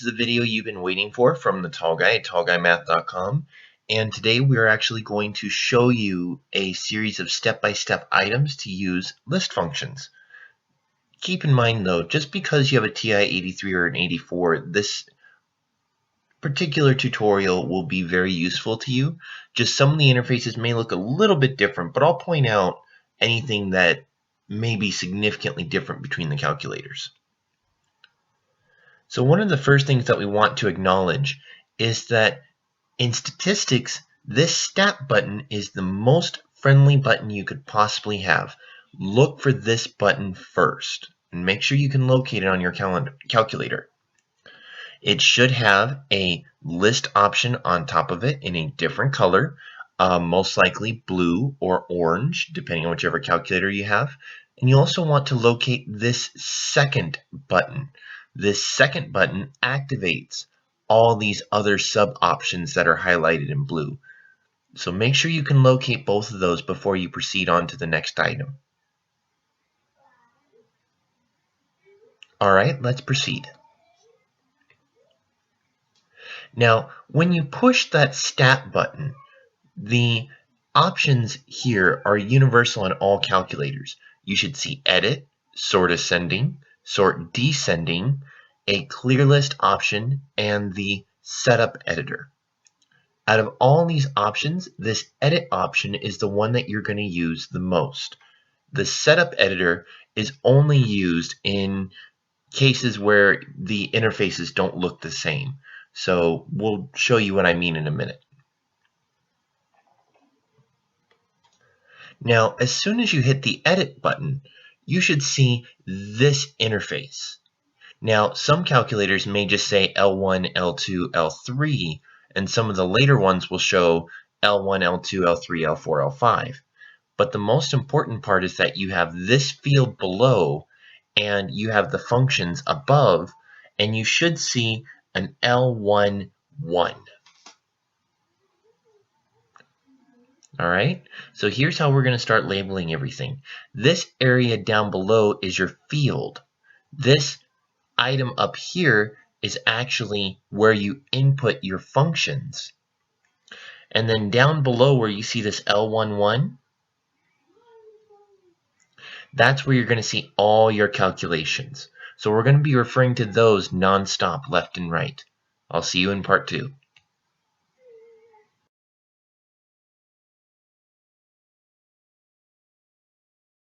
This is the video you've been waiting for from the Tall Guy at Tallguymath.com, and today we are actually going to show you a series of step-by-step items to use list functions. Keep in mind though, just because you have a TI83 or an 84, this particular tutorial will be very useful to you. Just some of the interfaces may look a little bit different, but I'll point out anything that may be significantly different between the calculators. So one of the first things that we want to acknowledge is that in statistics, this stat button is the most friendly button you could possibly have. Look for this button first and make sure you can locate it on your calculator. It should have a list option on top of it in a different color, most likely blue or orange, depending on whichever calculator you have. And you also want to locate this second button. This second button activates all these other sub options that are highlighted in blue. So make sure you can locate both of those before you proceed on to the next item. All right, let's proceed. Now, when you push that stat button, the options here are universal on all calculators. You should see edit, sort ascending, sort descending, a clear list option, and the setup editor. Out of all these options, this edit option is the one that you're going to use the most. The setup editor is only used in cases where the interfaces don't look the same. So we'll show you what I mean in a minute. Now, as soon as you hit the edit button, you should see this interface. Now, some calculators may just say L1, L2, L3, and some of the later ones will show L1, L2, L3, L4, L5. But the most important part is that you have this field below and you have the functions above, and you should see an L11. All right, so here's how we're going to start labeling everything. This area down below is your field. This item up here is actually where you input your functions. And then down below where you see this L11, that's where you're going to see all your calculations. So we're going to be referring to those nonstop left and right. I'll see you in part 2.